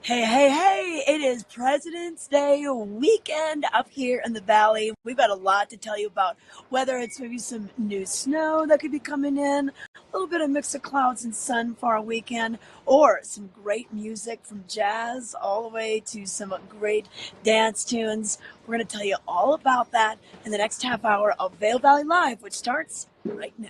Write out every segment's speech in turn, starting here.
Hey, hey, hey, it is President's Day weekend up here in the Valley. We've got a lot to tell you about, whether it's maybe some new snow that could be coming in, a little bit of mix of clouds and sun for our weekend, or some great music from jazz all the way to some great dance tunes. We're going to tell you all about that in the next half hour of Vail Valley Live, which starts right now.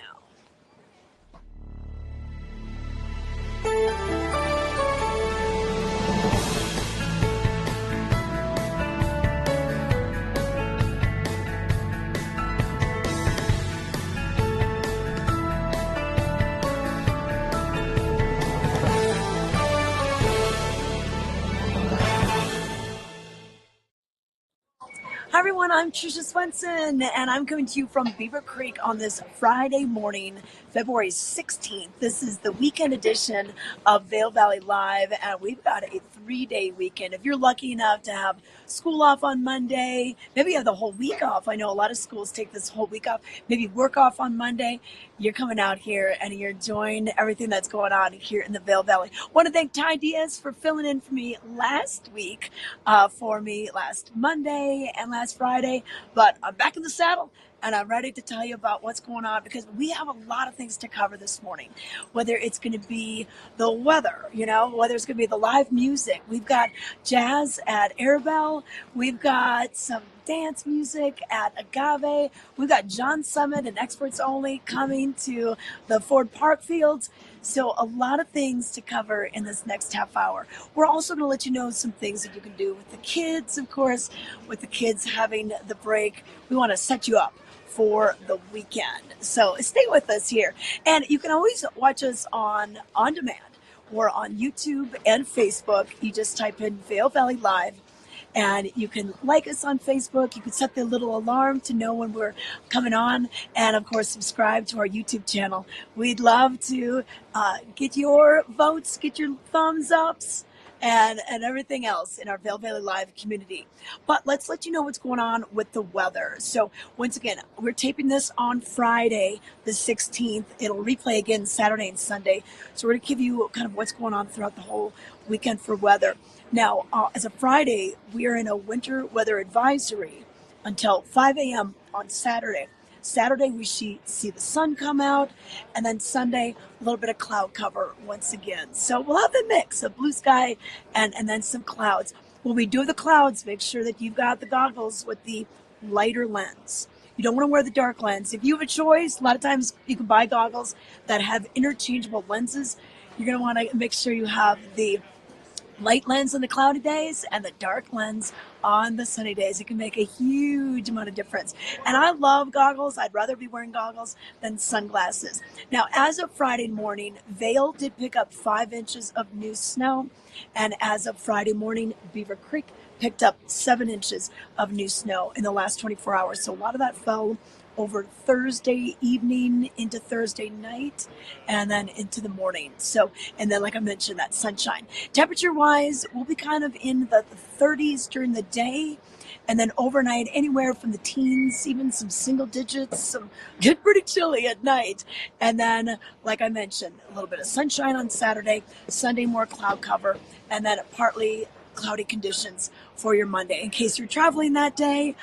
Hi everyone, I'm Trisha Swenson, and I'm coming to you from Beaver Creek on this Friday morning, February 16th. This is the weekend edition of Vail Valley Live, and we've got a 3-day weekend. If you're lucky enough to have school off on Monday, maybe you have the whole week off. I know a lot of schools take this whole week off, maybe work off on Monday. You're coming out here and you're enjoying everything that's going on here in the Vail Valley. Want to thank Ty Diaz for filling in for me last week, for me last Monday and last Friday, but I'm back in the saddle and I'm ready to tell you about what's going on because we have a lot of things to cover this morning. Whether it's going to be the weather, whether it's going to be the live music. We've got jazz at Arabelle. We've got some dance music at Agave. We've got John Summit and Experts Only coming to the Ford Park Fields. So a lot of things to cover in this next half hour. We're also going to let you know some things that you can do with the kids, of course, with the kids having the break. We want to set you up for the weekend. So stay with us here. And you can always watch us on demand. We're on YouTube and Facebook. You just type in Vail Valley Live. And you can like us on Facebook. You can set the little alarm to know when we're coming on. And, of course, subscribe to our YouTube channel. We'd love to get your votes, get your thumbs ups, and everything else in our Vail Valley Live community. But let's let you know what's going on with the weather. So, once again, we're taping this on Friday, the 16th. It'll replay again Saturday and Sunday. So, we're going to give you kind of what's going on throughout the whole weekend for weather. Now, as of Friday, we are in a winter weather advisory until 5 a.m. on Saturday. Saturday, we see the sun come out, and then Sunday, a little bit of cloud cover once again. So we'll have a mix of blue sky and then some clouds. When we do the clouds, make sure that you've got the goggles with the lighter lens. You don't want to wear the dark lens. If you have a choice, a lot of times you can buy goggles that have interchangeable lenses. You're going to want to make sure you have the light lens on the cloudy days and the dark lens on the sunny days. It can make a huge amount of difference. And I love goggles. I'd rather be wearing goggles than sunglasses. Now, as of Friday morning, Vail did pick up 5 inches of new snow. And as of Friday morning, Beaver Creek picked up 7 inches of new snow in the last 24 hours. So a lot of that fell over Thursday evening into Thursday night and then into the morning. So, and then like I mentioned, that sunshine. Temperature wise, we'll be kind of in the 30s during the day and then overnight anywhere from the teens, even some single digits, some get pretty chilly at night. And then, like I mentioned, a little bit of sunshine on Saturday, Sunday more cloud cover, and then partly cloudy conditions for your Monday. In case you're traveling that day,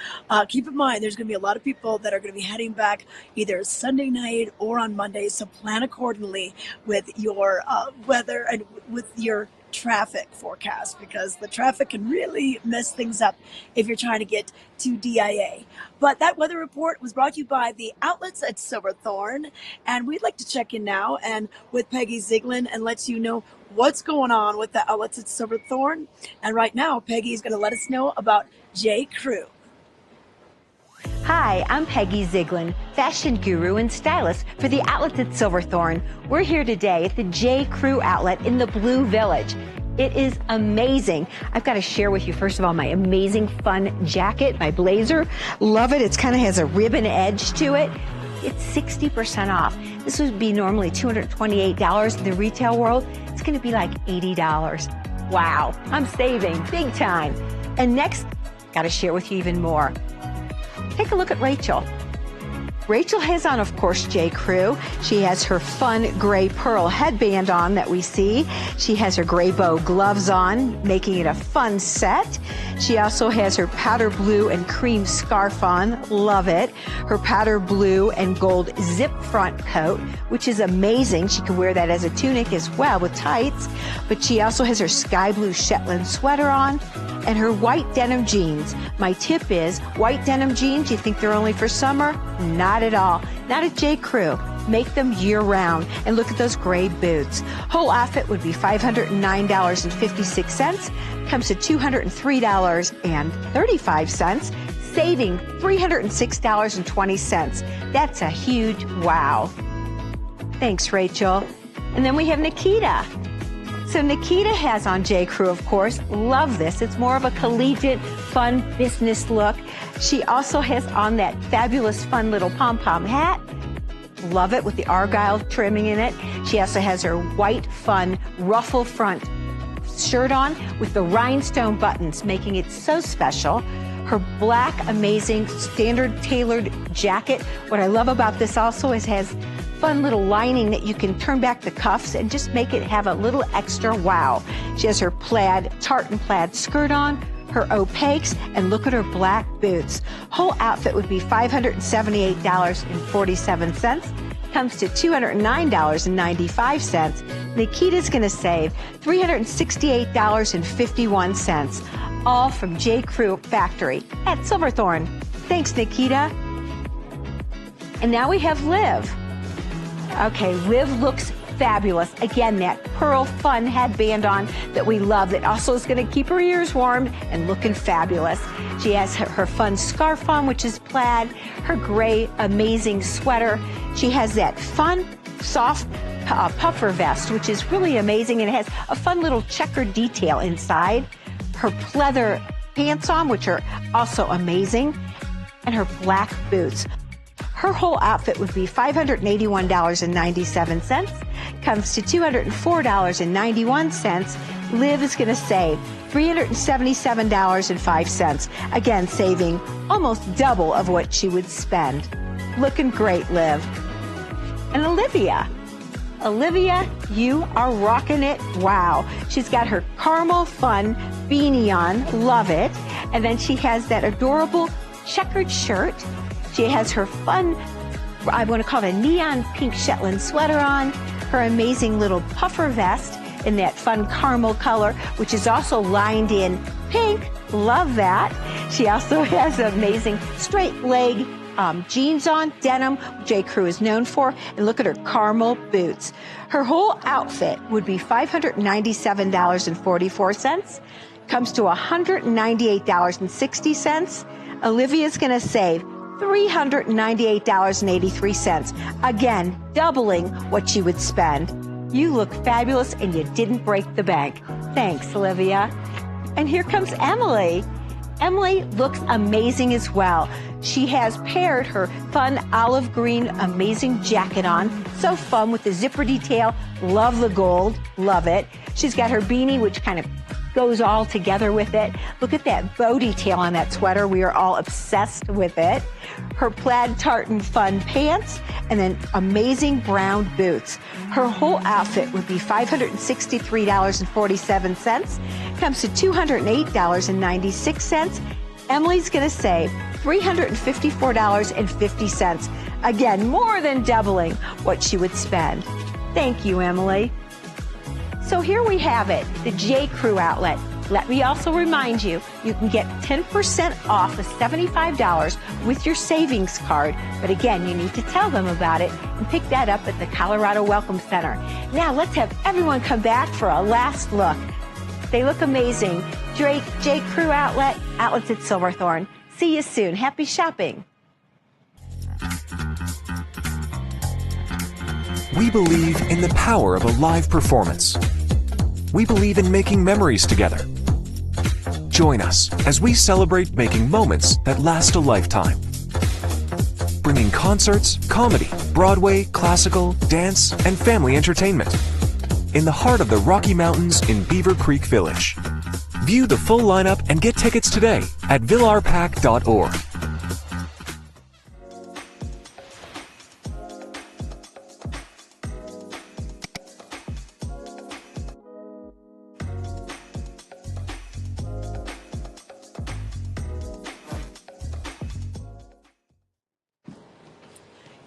keep in mind there's going to be a lot of people that are going to be heading back either Sunday night or on Monday, so plan accordingly with your weather and with your traffic forecast because the traffic can really mess things up if you're trying to get to DIA. But that weather report was brought to you by the outlets at Silverthorne, and we'd like to check in now and with Peggy Zieglin and let you know what's going on with the outlets at Silverthorne. And right now, Peggy is going to let us know about J. Crew. Hi, I'm Peggy Zieglin, fashion guru and stylist for the outlets at Silverthorne. We're here today at the J. Crew outlet in the Blue Village. It is amazing. I've got to share with you, first of all, my amazing fun jacket, my blazer. Love it. It kind of has a ribbon edge to it. It's 60% off. This would be normally $228 in the retail world. It's going to be like $80. Wow, I'm saving big time. And next, got to share with you even more. Take a look at Rachel. Rachel has on, of course, J. Crew. She has her fun gray pearl headband on that we see. She has her gray bow gloves on, making it a fun set. She also has her powder blue and cream scarf on. Love it. Her powder blue and gold zip front coat, which is amazing. She can wear that as a tunic as well with tights. But she also has her sky blue Shetland sweater on and her white denim jeans. My tip is, white denim jeans, you think they're only for summer? Not at all. Not at J. Crew. Make them year-round. And look at those gray boots. Whole outfit would be $509.56. Comes to $203.35, saving $306.20. That's a huge wow. Thanks, Rachel. And then we have Nikita. So Nikita has on J. Crew, of course. Love this. It's more of a collegiate, fun business look. She also has on that fabulous, fun little pom-pom hat. Love it with the argyle trimming in it. She also has her white, fun, ruffle front shirt on with the rhinestone buttons, making it so special. Her black, amazing, standard tailored jacket. What I love about this also is it has fun little lining that you can turn back the cuffs and just make it have a little extra wow. She has her plaid, tartan plaid skirt on, her opaques, and look at her black boots. Whole outfit would be $578.47. Comes to $209.95. Nikita's going to save $368.51. All from J. Crew Factory at Silverthorne. Thanks, Nikita. And now we have Liv. Okay, Liv looks fabulous. Again, that pearl fun headband on that we love that also is going to keep her ears warm and looking fabulous. She has her fun scarf on, which is plaid, her gray amazing sweater. She has that fun, soft puffer vest, which is really amazing, and it has a fun little checker detail inside. Her pleather pants on, which are also amazing, and her black boots. Her whole outfit would be $581.97, comes to $204.91. Liv is going to save $377.05. Again, saving almost double of what she would spend. Looking great, Liv. And Olivia. Olivia, you are rocking it. Wow. She's got her caramel fun beanie on. Love it. And then she has that adorable checkered shirt. She has her fun, I want to call it a neon pink Shetland sweater on, her amazing little puffer vest in that fun caramel color, which is also lined in pink. Love that. She also has amazing straight leg jeans on, denim, J. Crew is known for, and look at her caramel boots. Her whole outfit would be $597.44, comes to $198.60. Olivia's going to save $398.83. Again, doubling what she would spend. You look fabulous and you didn't break the bank. Thanks, Olivia. And here comes Emily. Emily looks amazing as well. She has paired her fun olive green amazing jacket on. So fun with the zipper detail. Love the gold. Love it. She's got her beanie, which kind of goes all together with it. Look at that bow detail on that sweater. We are all obsessed with it. Her plaid tartan fun pants, and then amazing brown boots. Her whole outfit would be $563.47. Comes to $208.96. Emily's going to save $354.50. Again, more than doubling what she would spend. Thank you, Emily. So here we have it, the J. Crew outlet. Let me also remind you, you can get 10% off of $75 with your savings card. But again, you need to tell them about it and pick that up at the Colorado Welcome Center. Now let's have everyone come back for a last look. They look amazing. J. Crew outlet, outlets at Silverthorne. See you soon. Happy shopping. We believe in the power of a live performance. We believe in making memories together. Join us as we celebrate making moments that last a lifetime. Bringing concerts, comedy, Broadway, classical, dance, and family entertainment in the heart of the Rocky Mountains in Beaver Creek Village. View the full lineup and get tickets today at villarpack.org.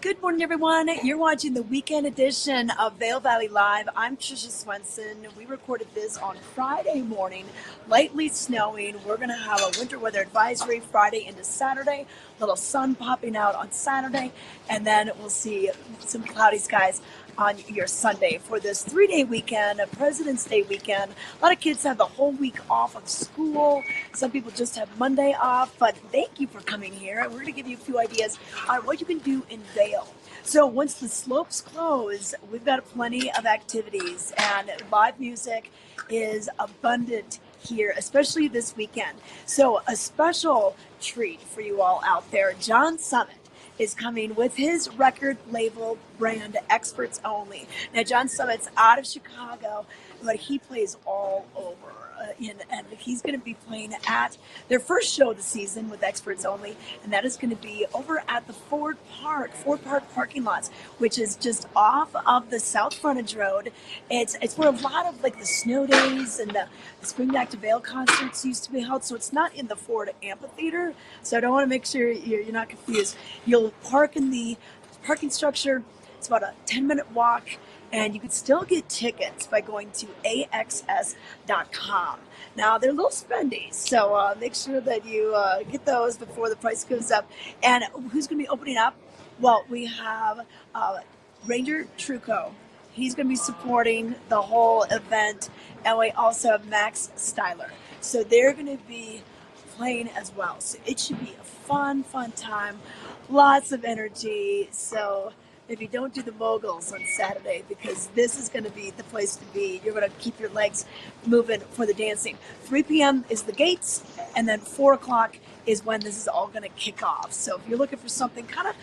Good morning, everyone. You're watching the weekend edition of Vail Valley Live. I'm Trisha Swenson. We recorded this on Friday morning, lightly snowing. We're going to have a winter weather advisory Friday into Saturday, little sun popping out on Saturday, and then we'll see some cloudy skies on your Sunday for this 3-day weekend, a President's Day weekend. A lot of kids have the whole week off of school. Some people just have Monday off, but thank you for coming here. We're going to give you a few ideas on what you can do in Vail. So once the slopes close, we've got plenty of activities, and live music is abundant here, especially this weekend. So a special treat for you all out there. John Summit is coming with his record label brand, Experts Only. Now, John Summit's out of Chicago, but he plays all over. And he's going to be playing at their first show of the season with Experts Only, and that is going to be over at the Ford Park parking lots, which is just off of the South Frontage Road. It's where a lot of like the snow days and the Spring Back to Vail concerts used to be held, so it's not in the Ford Amphitheater, so I don't want to make sure you're not confused. You'll park in the parking structure. It's about a 10-minute walk, and you can still get tickets by going to axs.com. Now, they're a little spendy, so make sure that you get those before the price goes up. And who's going to be opening up? Well, we have Ranger Trucco. He's going to be supporting the whole event, and we also have Max Styler. So they're going to be playing as well. So it should be a fun time. Lots of energy. So if you don't do the moguls on Saturday, because this is going to be the place to be, you're going to keep your legs moving for the dancing. 3 p.m. is the gates, and then 4 o'clock is when this is all going to kick off. So if you're looking for something kind of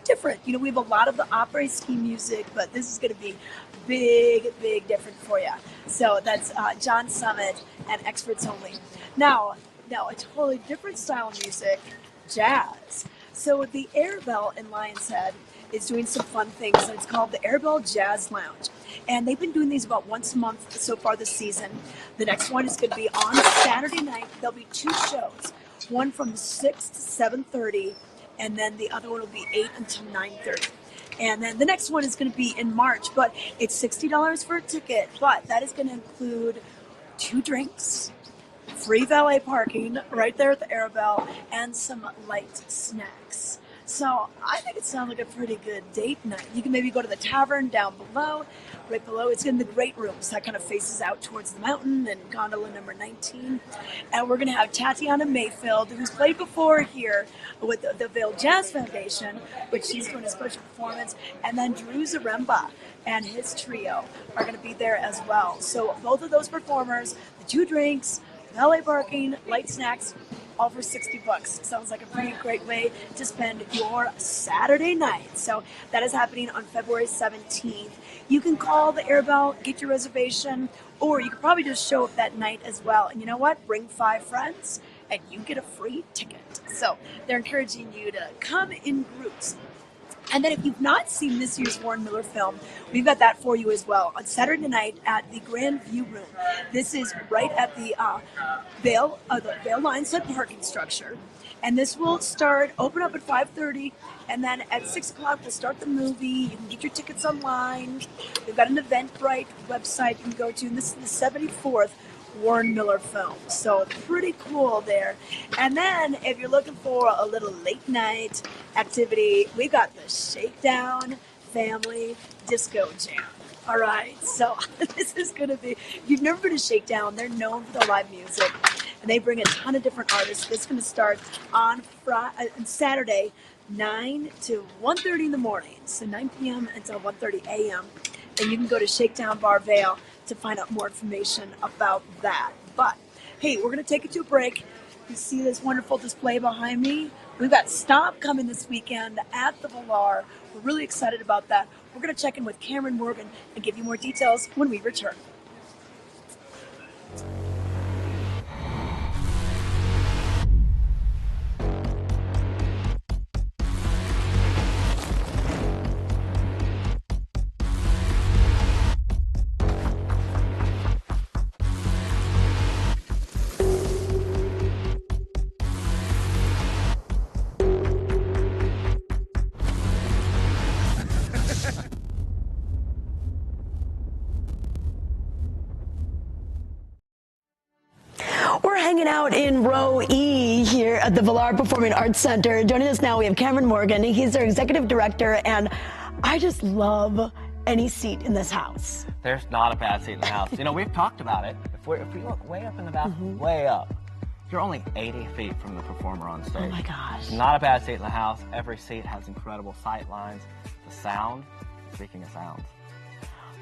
different, you know, we have a lot of the opera ski music, but this is going to be big different for you. So that's John Summit and Experts Only. Now a totally different style of music, jazz. So the Airbell in Lion's Head is doing some fun things, and it's called the Airbell Jazz Lounge. And they've been doing these about once a month so far this season. The next one is going to be on Saturday night. There'll be 2 shows, one from 6 to 7:30, and then the other one will be 8 until 9:30. And then the next one is going to be in March, but it's $60 for a ticket, but that is going to include 2 drinks, free valet parking right there at the Airbell, and some light snacks. So I think it sounds like a pretty good date night. You can maybe go to the tavern down below. Right below, it's in the great rooms that kind of faces out towards the mountain and gondola number 19. And we're going to have Tatiana Mayfield, who's played before here with the Vail Jazz Foundation, which she's doing a special performance. And then Drew Zaremba and his trio are going to be there as well. So both of those performers, the 2 drinks, valet parking, light snacks, all for $60. Sounds like a pretty great way to spend your Saturday night. So that is happening on February 17th. You can call the Airbell, get your reservation, or you can probably just show up that night as well. And you know what? Bring 5 friends and you get a free ticket. So they're encouraging you to come in groups. And then if you've not seen this year's Warren Miller film, we've got that for you as well on Saturday night at the Grand View Room. This is right at the Vail Lion's Head parking structure. And this will open up at 5:30, and then at 6 o'clock we'll start the movie. You can get your tickets online. We've got an Eventbrite website you can go to, and this is the 74th Warren Miller film. So pretty cool there. And then if you're looking for a little late night activity, we got the Shakedown Family Disco Jam. All right, so this is going to be, if you've never been to Shakedown, they're known for their live music, and they bring a ton of different artists. This is going to start on Saturday, 9 to 1:30 in the morning, so 9 p.m. until 1:30 a.m., and you can go to Shakedown Bar Vail to find out more information about that. But hey, we're going to take it to a break. You see this wonderful display behind me? We've got Stomp coming this weekend at the Valar. We're really excited about that. We're going to check in with Cameron Morgan and give you more details when we return. We're hanging out in row E here at the Vail Performing Arts Center. Joining us now, we have Cameron Morgan. He's our executive director, and I just love any seat in this house. There's not a bad seat in the house. You know, we've talked about it. If we look way up in the back, way up, you're only 80 feet from the performer on stage. Oh my gosh. Not a bad seat in the house. Every seat has incredible sight lines. The sound, speaking of sounds,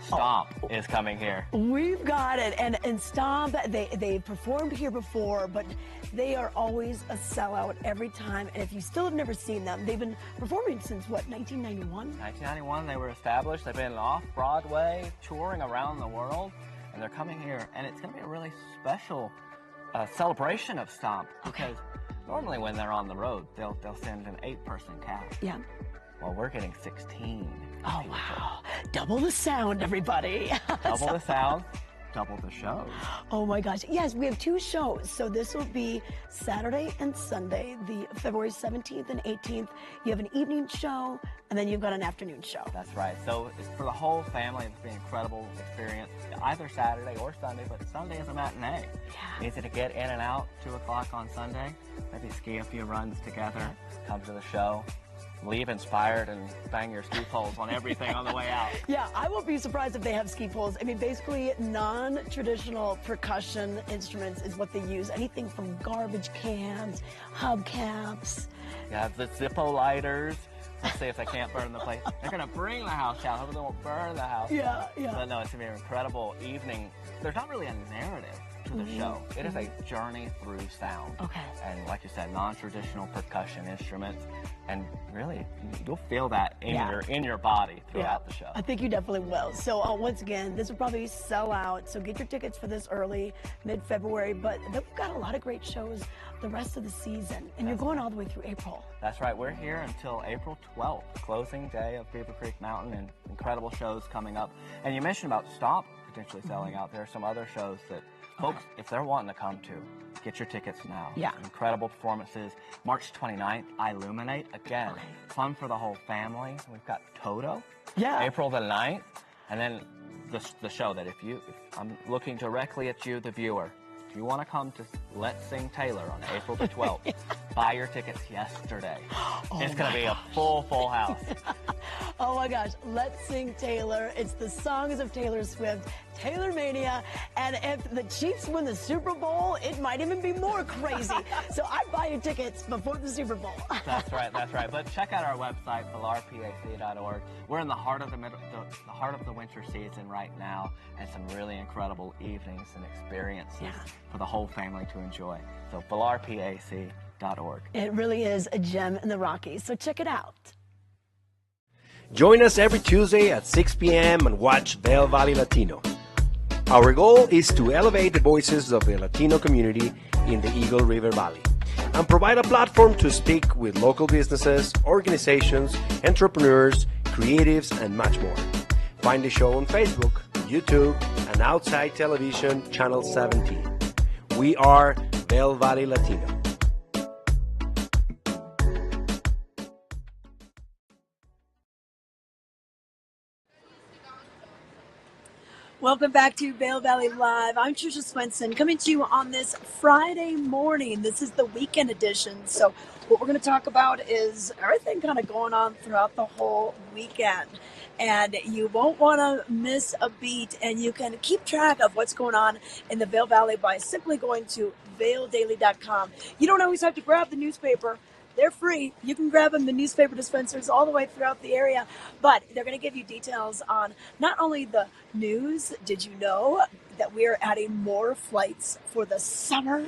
Stomp is coming here. We've got it. And Stomp, they performed here before, but they are always a sellout every time. And if you still have never seen them, they've been performing since, what, 1991? 1991, they were established. They've been off-Broadway, touring around the world, and they're coming here. And it's going to be a really special celebration of Stomp. Because normally when they're on the road, they'll send an 8-person cast. Yeah. Well, we're getting 16. Oh, wow. Double the sound, everybody. Double the sound, double the shows. Oh, my gosh. Yes, we have 2 shows. So this will be Saturday and Sunday, the February 17th and 18th. You have an evening show, and then you've got an afternoon show. That's right. So it's for the whole family. It's been an incredible experience, either Saturday or Sunday, but Sunday is a matinee. Yeah. Easy to get in and out, 2 o'clock on Sunday. Maybe ski a few runs together, come to the show. Leave inspired and bang your ski poles on everything on the way out. Yeah, I won't be surprised if they have ski poles. I mean, basically, non-traditional percussion instruments is what they use. Anything from garbage cans, hubcaps. Yeah, the Zippo lighters. Let's see if they can't burn the place. They're going to bring the house down. Hopefully they won't burn the house down. Yeah. But no, it's going to be an incredible evening. There's not really a narrative to the show. It is a journey through sound. Okay. And like you said, non-traditional percussion instruments. And really, you'll feel that in your body throughout the show. I think you definitely will. So once again, this will probably sell out. So get your tickets for this early, mid-February. But then we've got a lot of great shows the rest of the season. And you're going all the way through April. That's right. We're here until April 12th, closing day of Beaver Creek Mountain, and incredible shows coming up. And you mentioned about Stomp potentially selling out. There are some other shows that folks, if they're wanting to come to, get your tickets now. Yeah. Incredible performances. March 29th, Illuminate. Again, fun for the whole family. We've got Toto. Yeah. April the 9th. And then the show that if I'm looking directly at you, the viewer, if you want to come to Let's Sing Taylor on April the 12th, buy your tickets yesterday. It's going to be a full house. Oh my gosh, Let's Sing Taylor. It's the songs of Taylor Swift, Taylor Mania, and if the Chiefs win the Super Bowl, it might even be more crazy. So I'd buy your tickets before the Super Bowl. That's right. But check out our website, vailpac.org. We're in the heart of the winter season right now, and some really incredible evenings and experiences for the whole family to enjoy. So vailpac.org. It really is a gem in the Rockies, so check it out. Join us every Tuesday at 6 p.m. and watch Vail Valley Latino. Our goal is to elevate the voices of the Latino community in the Eagle River Valley and provide a platform to speak with local businesses, organizations, entrepreneurs, creatives, and much more. Find the show on Facebook, YouTube, and Outside Television Channel 17. We are Vail Valley Latino. Welcome back to Vail Valley Live. I'm Trisha Swenson, coming to you on this Friday morning. This is the weekend edition. So what we're going to talk about is everything kind of going on throughout the whole weekend. And you won't want to miss a beat, and you can keep track of what's going on in the Vail Valley by simply going to vaildaily.com. You don't always have to grab the newspaper. They're free. You can grab them, the newspaper dispensers all the way throughout the area. But they're going to give you details on not only the news. Did you know that we're adding more flights for the summer?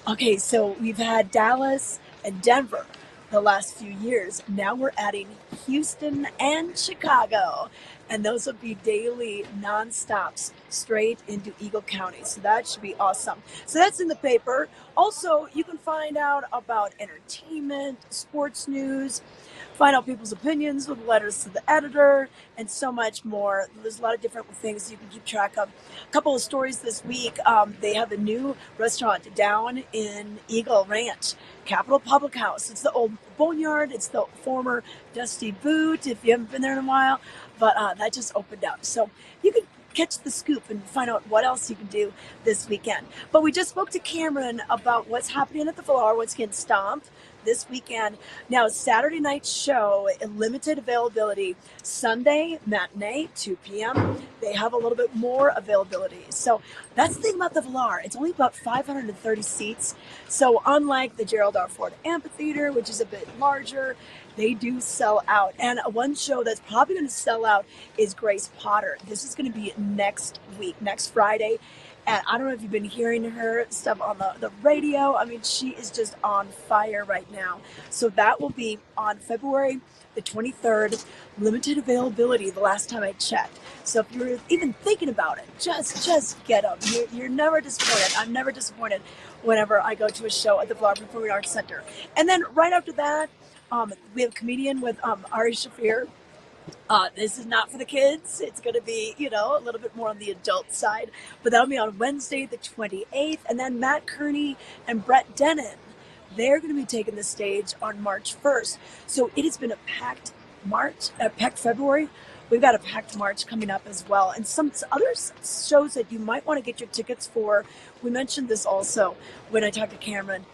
Okay, so we've had Dallas and Denver the last few years. Now we're adding Houston and Chicago. And those will be daily non-stops straight into Eagle County. So that should be awesome. So that's in the paper. Also, you can find out about entertainment, sports news, find out people's opinions with letters to the editor, and so much more. There's a lot of different things you can keep track of. A couple of stories this week. They have a new restaurant down in Eagle Ranch, Capitol Public House. It's the old Boneyard. It's the former Dusty Boot, if you haven't been there in a while. But that just opened up. So you can catch the scoop and find out what else you can do this weekend. But we just spoke to Cameron about what's happening at the Vail, what's getting stomped this weekend. Now, Saturday night show, limited availability. Sunday matinee, 2 p.m. They have a little bit more availability. So that's the thing about the Vail. It's only about 530 seats. So unlike the Gerald R. Ford Amphitheater, which is a bit larger, they do sell out. And one show that's probably going to sell out is Grace Potter. This is going to be next week, next Friday. And I don't know if you've been hearing her stuff on the radio. I mean, she is just on fire right now. So that will be on February the 23rd. Limited availability the last time I checked. So if you're even thinking about it, just get them. You're never disappointed. I'm never disappointed whenever I go to a show at the Vail Performing Arts Center. And then right after that, we have a comedian with Ari Shafir. This is not for the kids. It's going to be, a little bit more on the adult side. But that'll be on Wednesday, the 28th. And then Matt Kearney and Brett Dennen, they're going to be taking the stage on March 1st. So it has been a packed February. We've got a packed March coming up as well. And some other shows that you might want to get your tickets for. We mentioned this also when I talked to Cameron.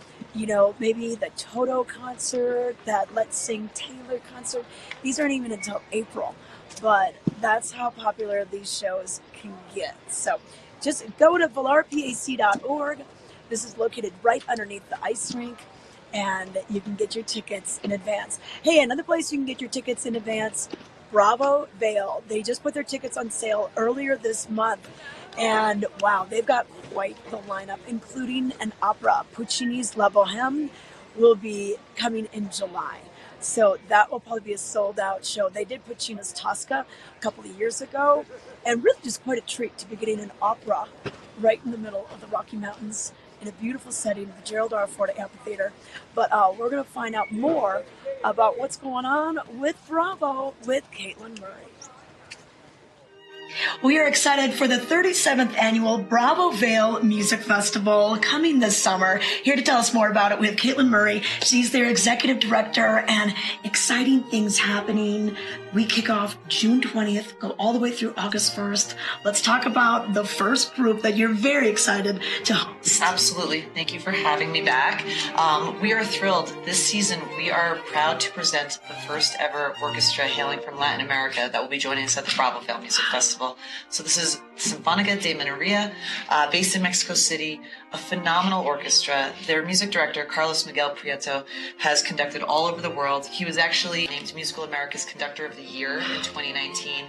Maybe the Toto concert, that Let's Sing Taylor concert. These aren't even until April, but that's how popular these shows can get. So just go to vailpac.org. This is located right underneath the ice rink, and you can get your tickets in advance. Hey, another place you can get your tickets in advance, Bravo Vail. They just put their tickets on sale earlier this month. And wow, they've got quite the lineup, including an opera. Puccini's La Bohème will be coming in July. So that will probably be a sold out show. They did Puccini's Tosca a couple of years ago, and really just quite a treat to be getting an opera right in the middle of the Rocky Mountains in a beautiful setting, the Gerald R. Ford Amphitheater. But we're going to find out more about what's going on with Bravo with Caitlin Murray. We are excited for the 37th annual Bravo Vail Music Festival coming this summer. Here to tell us more about it, we have Caitlin Murray. She's their executive director, and exciting things happening. We kick off June 20th, go all the way through August 1st. Let's talk about the first group that you're very excited to host. Absolutely. Thank you for having me back. We are thrilled. This season, we are proud to present the first ever orchestra hailing from Latin America that will be joining us at the Bravo Vail Music Festival. So this is Sinfónica de Minería, based in Mexico City, a phenomenal orchestra. Their music director, Carlos Miguel Prieto, has conducted all over the world. He was actually named Musical America's Conductor of the Year in 2019.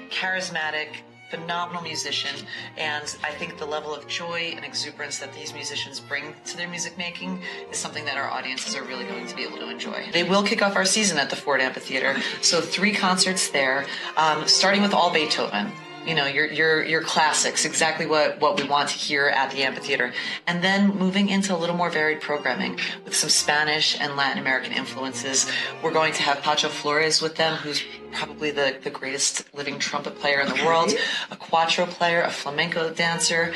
Charismatic, phenomenal musician, and I think the level of joy and exuberance that these musicians bring to their music making is something that our audiences are really going to be able to enjoy. They will kick off our season at the Ford Amphitheater, so 3 concerts there, starting with all Beethoven. Your classics, exactly what we want to hear at the amphitheater. And then moving into a little more varied programming with some Spanish and Latin American influences. We're going to have Pacho Flores with them, who's probably the greatest living trumpet player in the world, a cuatro player, a flamenco dancer.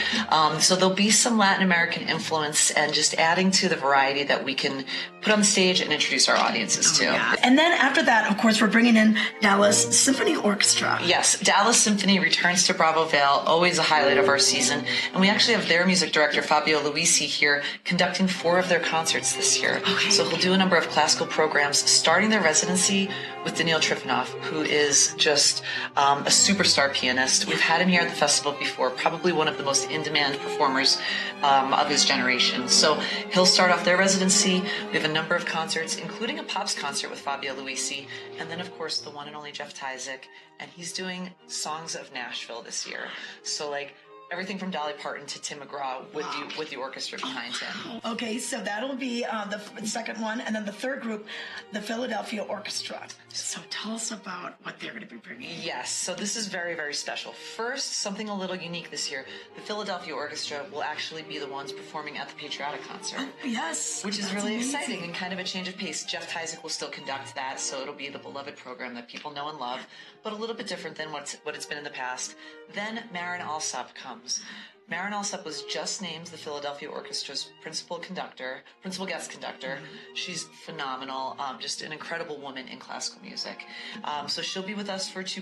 So there'll be some Latin American influence and just adding to the variety that we can put on the stage and introduce our audiences to. Yeah. And then after that, of course, we're bringing in Dallas Symphony Orchestra. Yes, Dallas Symphony returns to Bravo Vail, always a highlight of our season. And we actually have their music director, Fabio Luisi, here conducting 4 of their concerts this year. Okay. So he'll do a number of classical programs, starting their residency with Daniil Trifonov, who is just a superstar pianist. We've had him here at the festival before, probably one of the most in-demand performers of his generation. So he'll start off their residency. We have a number of concerts, including a Pops concert with Fabio Luisi, and then, of course, the one and only Jeff Tyzik, and he's doing Songs of Nashville this year. So, everything from Dolly Parton to Tim McGraw with the orchestra behind him. Okay, so that'll be the second one, and then the third group, the Philadelphia Orchestra. So tell us about what they're going to be bringing. Yes, so this is very, very special. First, something a little unique this year. The Philadelphia Orchestra will actually be the ones performing at the Patriotic Concert. Oh, yes. Which is really exciting and kind of a change of pace. Jeff Tyzik will still conduct that, so it'll be the beloved program that people know and love, but a little bit different than what it's been in the past. Then Marin Alsop comes. Marin Alsop was just named the Philadelphia Orchestra's principal guest conductor. She's phenomenal, just an incredible woman in classical music. So she'll be with us for 2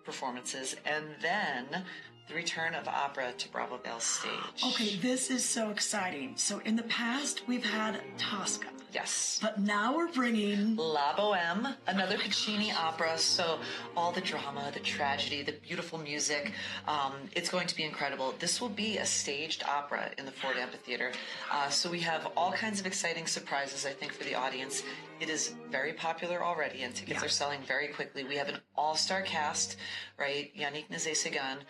performances. And then the return of opera to Bravo Vail's stage. Okay, this is so exciting. So in the past, we've had Tosca. Yes. But now we're bringing La Boheme, another Puccini opera. So all the drama, the tragedy, the beautiful music. It's going to be incredible. This will be a staged opera in the Ford Amphitheater. So we have all kinds of exciting surprises, I think, for the audience. It is very popular already, and tickets are selling very quickly. We have an all-star cast, right? Yannick Nézet-Séguin,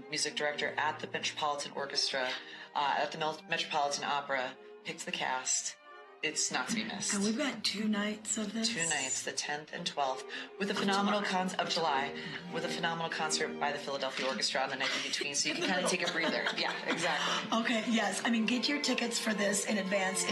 music director at the Metropolitan Orchestra, at the Metropolitan Opera, picked the cast. It's not to be missed. And we've got 2 nights of this. 2 nights, the 10th and 12th, with a phenomenal of July, with a phenomenal concert by the Philadelphia Orchestra on the night in between, so you can kind of take a breather. Yeah, exactly. Okay, yes. I mean, get your tickets for this in advance.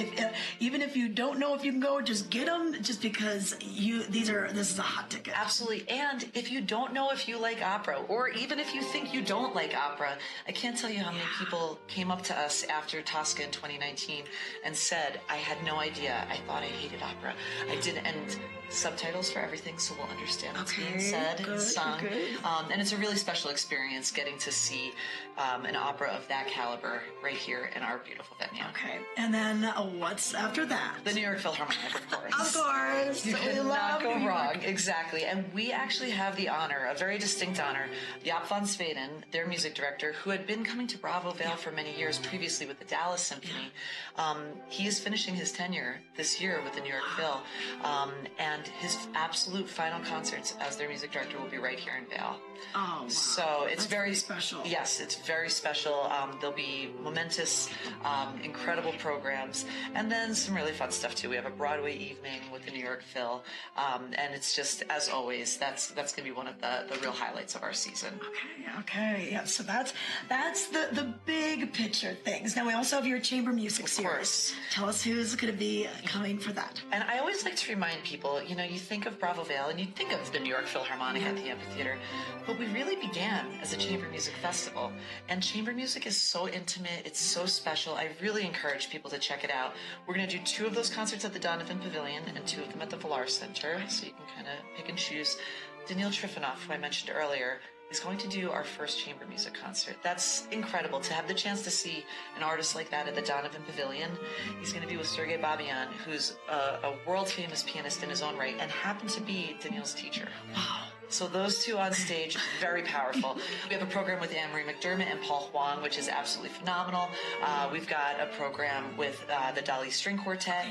Even if you don't know if you can go, just get them. Just because this is a hot ticket. Absolutely. And if you don't know if you like opera, or even if you think you don't like opera, I can't tell you how many people came up to us after Tosca in 2019 and said, "I had no idea. I thought I hated opera. I didn't." And subtitles for everything, so we'll understand what's being said and sung. And it's a really special experience getting to see an opera of that caliber right here in our beautiful venue. Okay. And then what's after that? The New York Philharmonic, of course. Of course. You cannot go wrong. Exactly. And we actually have the honor, a very distinct honor, Jaap van Zweden, their music director, who had been coming to Bravo Vail for many years previously with the Dallas Symphony. He is finishing his tenure this year with the New York Phil. And his absolute final concerts as their music director will be right here in Vail. Oh, wow. So it's very special. Yes, it's very special. There'll be momentous, incredible programs, and then some really fun stuff too. We have a Broadway evening with the New York Phil, and it's just, as always, that's going to be one of the real highlights of our season. Okay, yeah. So that's the big picture things. Now we also have your chamber music series. Course. Tell us who's going to be coming for that. And I always like to remind people, you think of Bravo Vail and you think of the New York Philharmonic at the amphitheater, but we really began as a chamber music festival. And chamber music is so intimate, it's so special. I really encourage people to check it out. We're going to do 2 of those concerts at the Donovan Pavilion and 2 of them at the Valar Center, so you can kind of pick and choose. Daniil Trifonov, who I mentioned earlier, is going to do our first chamber music concert. That's incredible to have the chance to see an artist like that at the Donovan Pavilion. He's going to be with Sergei Babian, who's a world-famous pianist in his own right and happened to be Daniil's teacher. Wow. So those 2 on stage, very powerful. We have a program with Anne-Marie McDermott and Paul Huang, which is absolutely phenomenal. We've got a program with the Dali String Quartet,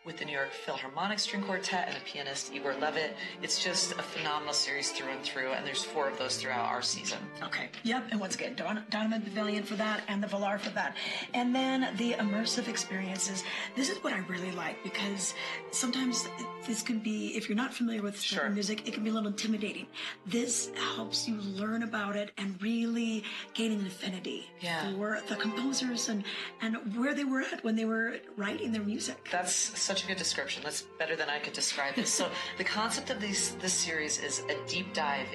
with the New York Philharmonic String Quartet and the pianist Igor Levit. It's just a phenomenal series through and through, and there's 4 of those throughout our season. Okay. Yep. And once again, Donovan Pavilion for that and the Valar for that. And then the immersive experiences. This is what I really like, because sometimes this can be, if you're not familiar with certain music, it can be a little intimidating. This helps you learn about it and really gain an affinity for the composers and where they were at when they were writing their music. That's such a good description. That's better than I could describe it. So the concept of this series is a deep dive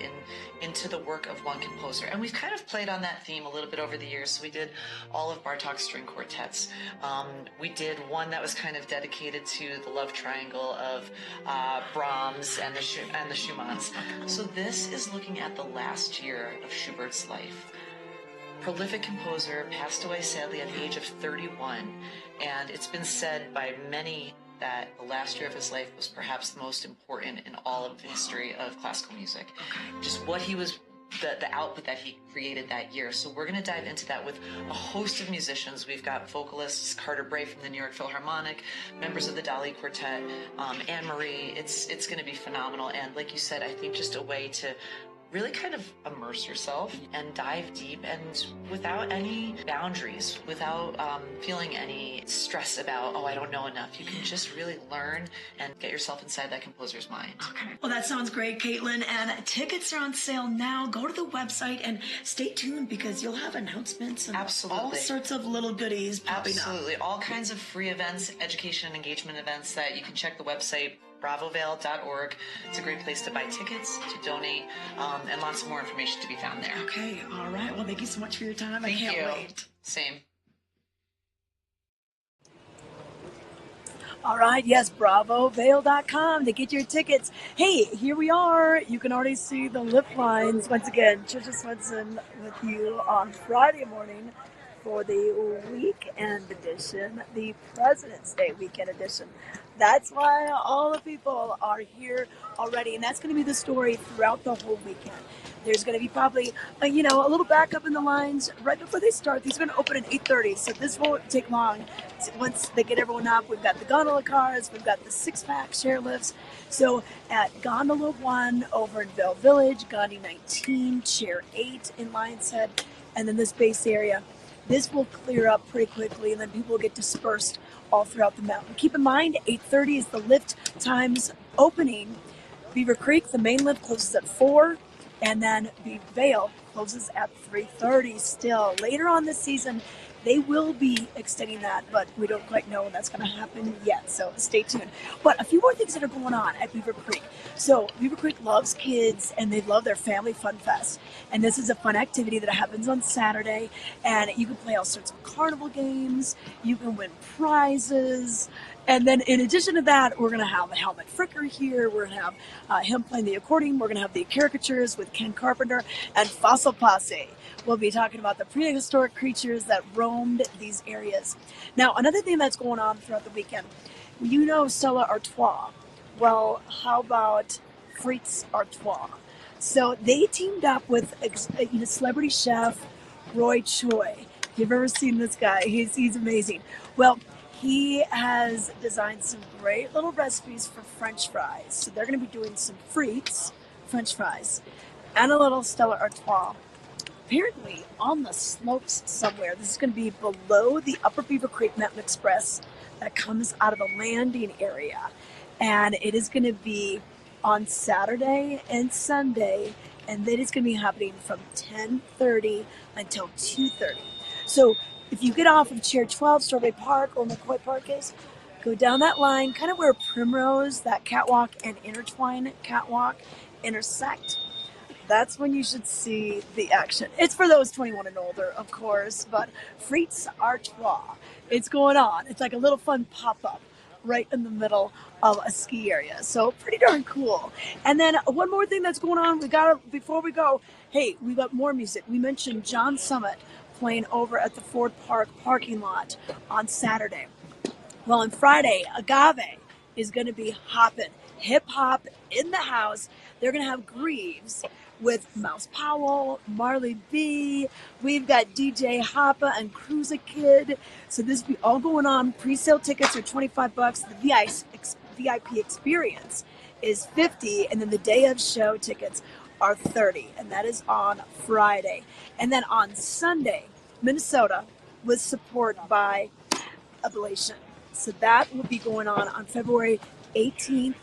into the work of one composer. And we've kind of played on that theme a little bit over the years. So we did all of Bartók's string quartets. We did one that was kind of dedicated to the love triangle of Brahms and the Schumanns. So this is looking at the last year of Schubert's life. Prolific composer, passed away sadly at the age of 31, and it's been said by many that the last year of his life was perhaps the most important in all of the history of classical music. Just what he was, the output that he created that year. So we're going to dive into that with a host of musicians. We've got vocalists, Carter Bray from the New York Philharmonic, members of the Dali Quartet, Anne-Marie. It's going to be phenomenal. And like you said, I think just a way to really kind of immerse yourself and dive deep, and without any boundaries, without feeling any stress about, I don't know enough. You can just really learn and get yourself inside that composer's mind. Okay. Well, that sounds great, Caitlin. And tickets are on sale now. Go to the website and stay tuned, because you'll have announcements and all sorts of little goodies popping up. Absolutely. All kinds of free events, education and engagement events that you can check the website, bravovail.org. It's a great place to buy tickets, to donate, and lots more information to be found there. Okay, all right. Well, thank you so much for your time. Thank you. I can't wait. Same. All right, yes, bravovail.com to get your tickets. Hey, here we are. You can already see the lip lines. Once again, Trisha Swenson with you on Friday morning for the weekend edition, the President's Day weekend edition. That's why all the people are here already, and that's going to be the story throughout the whole weekend. There's going to be probably, a little backup in the lines right before they start. These are going to open at 8:30, so this won't take long. Once they get everyone up, we've got the gondola cars, we've got the six-pack chair lifts. So at Gondola 1 over in Vail Village, Gandhi 19, Chair 8 in Lion's Head, and then this base area, this will clear up pretty quickly, and then people will get dispersed all throughout the mountain. Keep in mind, 8:30 is the lift times opening. Beaver Creek, the main lift, closes at 4, and then Vail closes at 3:30 still. Later on this season, they will be extending that, but we don't quite know when that's going to happen yet, so stay tuned. But a few more things that are going on at Beaver Creek. So Beaver Creek loves kids, and they love their Family Fun Fest. And this is a fun activity that happens on Saturday, and you can play all sorts of carnival games. You can win prizes. And then in addition to that, we're going to have a Helmet Fricker here. We're going to have him playing the accordion. We're going to have the caricatures with Ken Carpenter and Fossil Posse. We'll be talking about the prehistoric creatures that roamed these areas. Now, another thing that's going on throughout the weekend, you know Stella Artois. Well, how about Frites Artois? So they teamed up with celebrity chef Roy Choi. If you've ever seen this guy, he's amazing. Well, he has designed some great little recipes for French fries. So they're going to be doing some frites, French fries, and a little Stella Artois. Apparently on the slopes somewhere. This is going to be below the Upper Beaver Creek Mountain Express that comes out of the landing area. And it is going to be on Saturday and Sunday, and that is going to be happening from 10:30 until 2:30. So if you get off of Chair 12, Strawberry Park, or McCoy Park is, go down that line, kind of where Primrose, that catwalk, and Intertwine catwalk intersect. That's when you should see the action. It's for those 21 and older, of course, but Frites Artois, it's going on. It's like a little fun pop-up right in the middle of a ski area. So pretty darn cool. And then one more thing that's going on, before we go, hey, we got more music. We mentioned John Summit playing over at the Ford Park parking lot on Saturday. Well, on Friday, Agave is going to be hopping, hip-hop in the house. They're going to have Greaves with Mouse Powell, Marley B. We've got DJ Hoppa and Cruiser Kid. So this will be all going on. Pre-sale tickets are $25. The VIP experience is $50, and then the day of show tickets are $30, and that is on Friday. And then on Sunday, Minnesota, with support by Ablation. So that will be going on February 18th,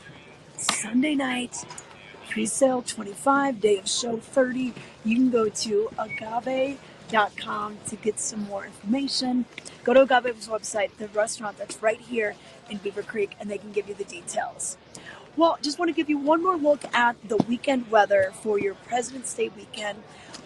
Sunday night. Pre-sale $25, day of show $30. You can go to agave.com to get some more information. Go to Agave's website, the restaurant that's right here in Beaver Creek, and they can give you the details. Well, just want to give you one more look at the weekend weather for your President's Day weekend.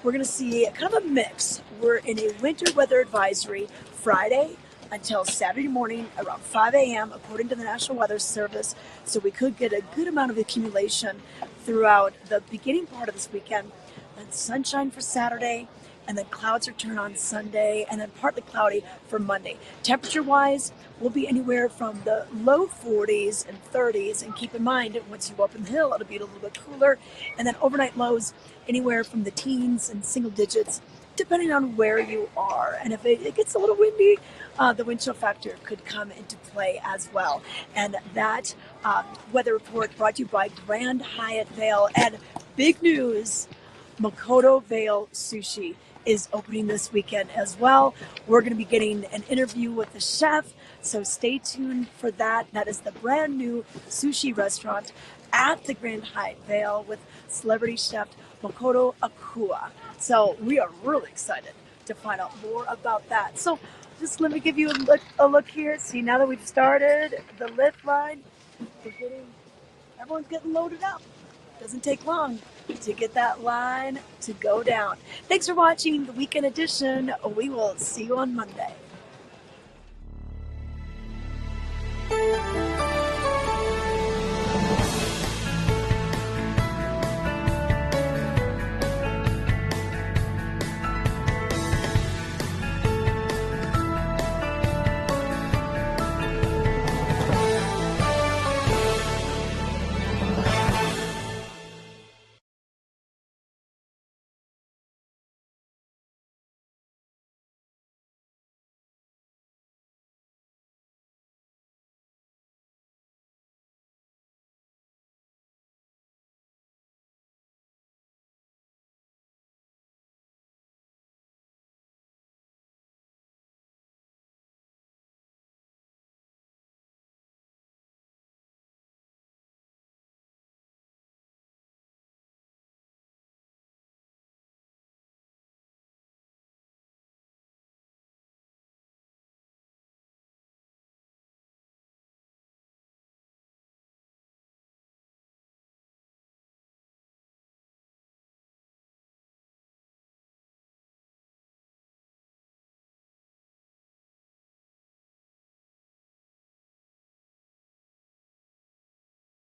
We're going to see kind of a mix. We're in a winter weather advisory Friday until Saturday morning around 5 a.m. according to the National Weather Service. So we could get a good amount of accumulation throughout the beginning part of this weekend. And sunshine for Saturday, and then clouds return on Sunday, and then partly cloudy for Monday. Temperature-wise, we'll be anywhere from the low 40s and 30s. And keep in mind, once you go up in the hill, it'll be a little bit cooler. And then overnight lows anywhere from the teens and single digits, depending on where you are. And if it gets a little windy, the wind chill factor could come into play as well. And that weather report brought to you by Grand Hyatt Vail. And big news, Makoto Vail Sushi is opening this weekend as well. We're going to be getting an interview with the chef, so stay tuned for that. That is the brand new sushi restaurant at the Grand Hyatt Vail with celebrity chef Makoto Akua. So we are really excited to find out more about that. So just let me give you a look here. See, now that we've started the lift line, everyone's getting loaded up. Doesn't take long to get that line to go down. Thanks for watching the weekend edition. We will see you on Monday.